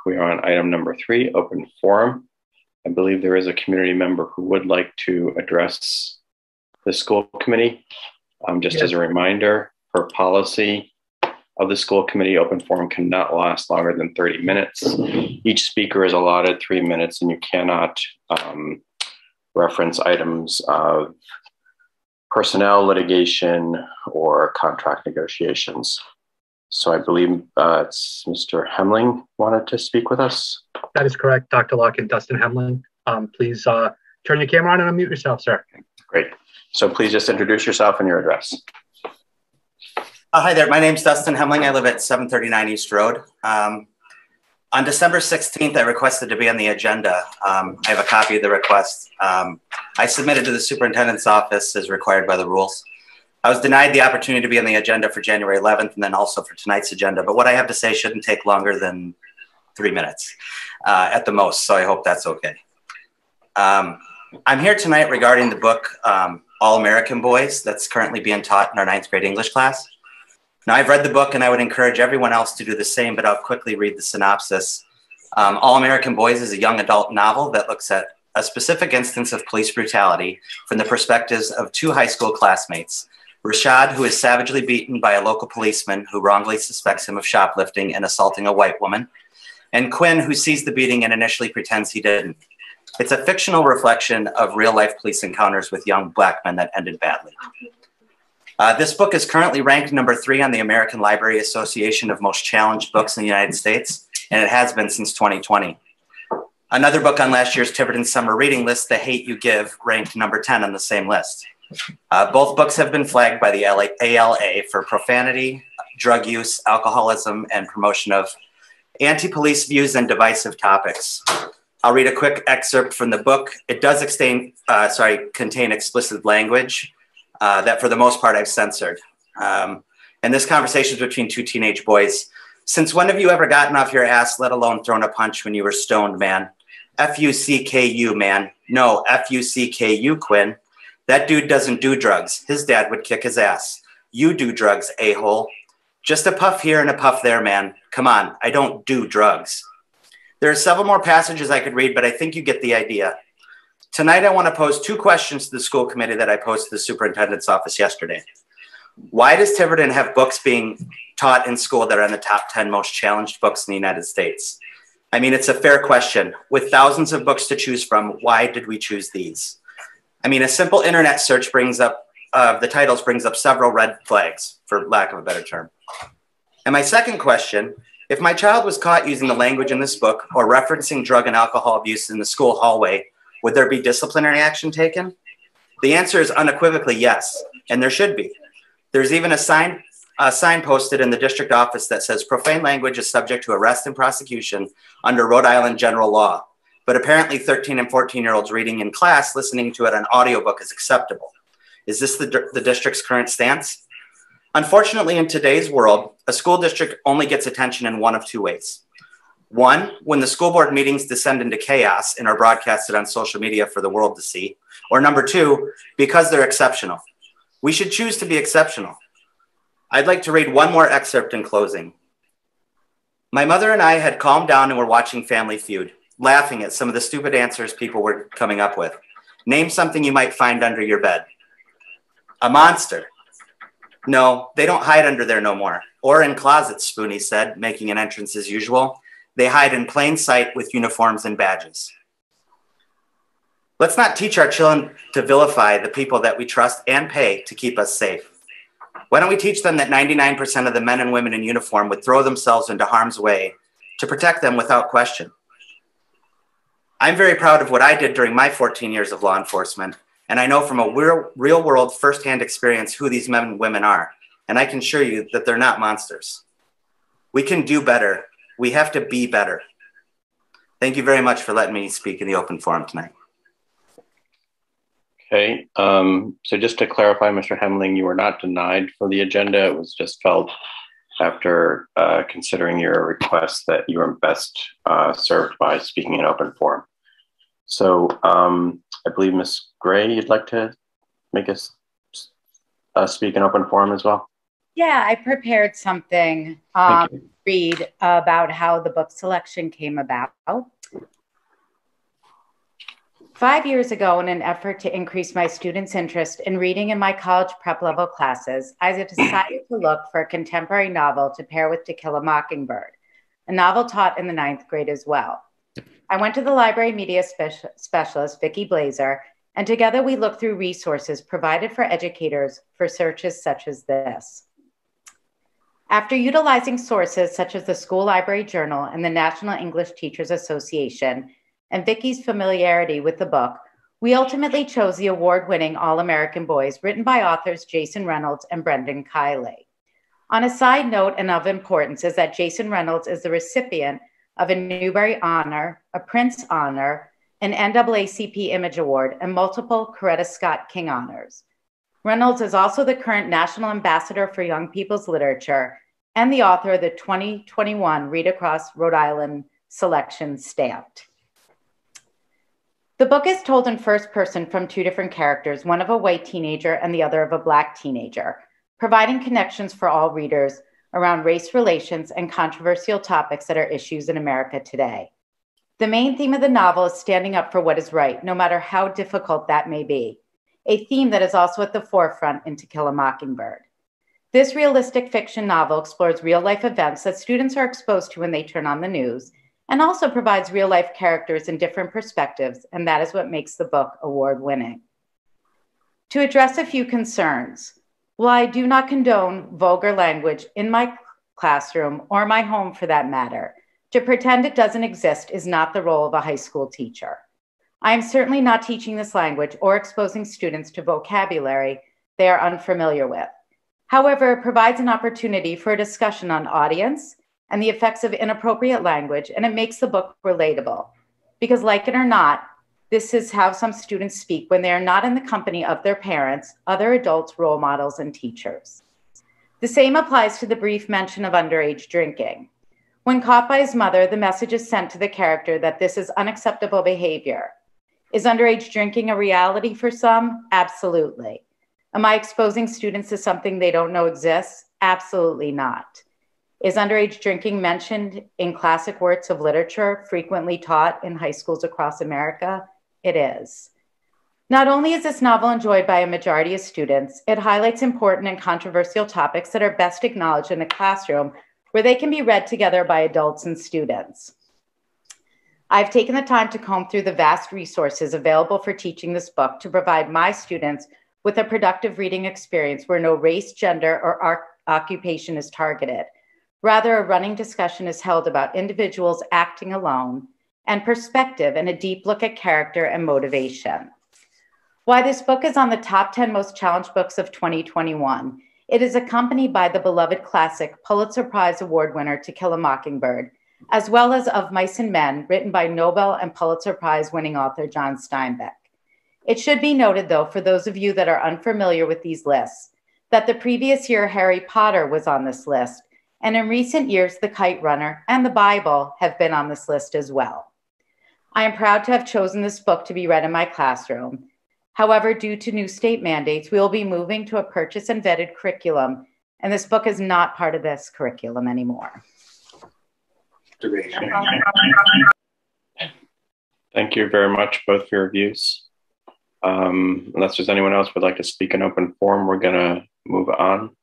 We are on item number 3, open forum. I believe there is a community member who would like to address the school committee. Just as a reminder, per policy of the school committee, open forum cannot last longer than 30 minutes. Each speaker is allotted 3 minutes, and you cannot reference items of personnel litigation or contract negotiations. So I believe it's Mr. Hemling wanted to speak with us. That is correct, Dr. Locke and Dustin Hemling. Please turn your camera on and unmute yourself, sir. Great. So please just introduce yourself and your address. Hi there, my name's Dustin Hemling. I live at 739 East Road. On December 16th, I requested to be on the agenda. I have a copy of the request. I submitted to the superintendent's office as required by the rules. I was denied the opportunity to be on the agenda for January 11th and then also for tonight's agenda, but what I have to say shouldn't take longer than 3 minutes at the most, so I hope that's okay. I'm here tonight regarding the book All American Boys that's currently being taught in our 9th grade English class. Now, I've read the book and I would encourage everyone else to do the same, but I'll quickly read the synopsis. All American Boys is a young adult novel that looks at a specific instance of police brutality from the perspectives of 2 high school classmates. Rashad, who is savagely beaten by a local policeman who wrongly suspects him of shoplifting and assaulting a white woman, and Quinn, who sees the beating and initially pretends he didn't. It's a fictional reflection of real-life police encounters with young Black men that ended badly. This book is currently ranked number 3 on the American Library Association of Most Challenged Books in the United States, and it has been since 2020. Another book on last year's Tiverton Summer Reading List, The Hate U Give, ranked number 10 on the same list. Both books have been flagged by the ALA for profanity, drug use, alcoholism, and promotion of anti-police views and divisive topics. I'll read a quick excerpt from the book. It does contain explicit language that for the most part I've censored. And this conversation is between 2 teenage boys. Since when have you ever gotten off your ass, let alone thrown a punch when you were stoned, man? F-U-C-K-U, man. No, F-U-C-K-U, Quinn. That dude doesn't do drugs. His dad would kick his ass. You do drugs, a-hole. Just a puff here and a puff there, man. Come on, I don't do drugs. There are several more passages I could read, but I think you get the idea. Tonight, I want to pose 2 questions to the school committee that I posed to the superintendent's office yesterday. Why does Tiverton have books being taught in school that are in the top 10 most challenged books in the United States? I mean, it's a fair question. With thousands of books to choose from, why did we choose these? I mean, a simple internet search brings up, the titles brings up several red flags, for lack of a better term. And my second question, if my child was caught using the language in this book or referencing drug and alcohol abuse in the school hallway, would there be disciplinary action taken? The answer is unequivocally yes, and there should be. There's even a sign posted in the district office that says profane language is subject to arrest and prosecution under Rhode Island general law. But apparently 13 and 14-year-olds reading in class, listening to it on audiobook is acceptable. Is this the district's current stance? Unfortunately, in today's world, a school district only gets attention in one of 2 ways. 1, when the school board meetings descend into chaos and are broadcasted on social media for the world to see. Or number 2, because they're exceptional. We should choose to be exceptional. I'd like to read one more excerpt in closing. My mother and I had calmed down and were watching Family Feud, laughing at some of the stupid answers people were coming up with. Name something you might find under your bed. A monster. No, they don't hide under there no more. Or in closets, Spoonie said, making an entrance as usual. They hide in plain sight with uniforms and badges. Let's not teach our children to vilify the people that we trust and pay to keep us safe. Why don't we teach them that 99% of the men and women in uniform would throw themselves into harm's way to protect them without question? I'm very proud of what I did during my 14 years of law enforcement, and I know from a real-world firsthand experience who these men and women are, and I can assure you that they're not monsters. We can do better. We have to be better. Thank you very much for letting me speak in the open forum tonight. Okay, so just to clarify, Mr. Hemling, you were not denied for the agenda. It was just felt after considering your request that you were best served by speaking in open forum. So I believe Ms. Gray, you'd like to make us speak in open forum as well? Yeah, I prepared something read about how the book selection came about. 5 years ago, in an effort to increase my students' interest in reading in my college prep level classes, I decided to look for a contemporary novel to pair with To Kill a Mockingbird, a novel taught in the 9th grade as well. I went to the library media specialist, Vicki Blazer, and together we looked through resources provided for educators for searches such as this. After utilizing sources such as the School Library Journal and the National English Teachers Association, and Vicki's familiarity with the book, we ultimately chose the award-winning All-American Boys, written by authors Jason Reynolds and Brendan Kiley. On a side note and of importance is that Jason Reynolds is the recipient of a Newbery Honor, a Prince Honor, an NAACP Image Award, and multiple Coretta Scott King Honors. Reynolds is also the current National Ambassador for Young People's Literature and the author of the 2021 Read Across Rhode Island selection Stamped. The book is told in first person from two different characters, one of a white teenager and the other of a Black teenager, providing connections for all readers around race relations and controversial topics that are issues in America today. The main theme of the novel is standing up for what is right, no matter how difficult that may be, a theme that is also at the forefront in To Kill a Mockingbird. This realistic fiction novel explores real-life events that students are exposed to when they turn on the news, and also provides real-life characters in different perspectives, and that is what makes the book award-winning. To address a few concerns, while I do not condone vulgar language in my classroom or my home for that matter, to pretend it doesn't exist is not the role of a high school teacher. I am certainly not teaching this language or exposing students to vocabulary they are unfamiliar with. However, it provides an opportunity for a discussion on audience and the effects of inappropriate language, and it makes the book relatable. Because like it or not, this is how some students speak when they are not in the company of their parents, other adults, role models, and teachers. The same applies to the brief mention of underage drinking. When caught by his mother, the message is sent to the character that this is unacceptable behavior. Is underage drinking a reality for some? Absolutely. Am I exposing students to something they don't know exists? Absolutely not. Is underage drinking mentioned in classic works of literature frequently taught in high schools across America? It is. Not only is this novel enjoyed by a majority of students, it highlights important and controversial topics that are best acknowledged in a classroom where they can be read together by adults and students. I've taken the time to comb through the vast resources available for teaching this book to provide my students with a productive reading experience where no race, gender, or occupation is targeted. Rather, a running discussion is held about individuals acting alone and perspective and a deep look at character and motivation. Why this book is on the top 10 most challenged books of 2021, it is accompanied by the beloved classic Pulitzer Prize Award winner To Kill a Mockingbird, as well as Of Mice and Men, written by Nobel and Pulitzer Prize winning author John Steinbeck. It should be noted, though, for those of you that are unfamiliar with these lists, that the previous year Harry Potter was on this list, and in recent years, The Kite Runner and the Bible have been on this list as well. I am proud to have chosen this book to be read in my classroom. However, due to new state mandates, we will be moving to a purchase and vetted curriculum, and this book is not part of this curriculum anymore. Thank you very much, both for your views. Unless there's anyone else who would like to speak in open forum, we're going to move on.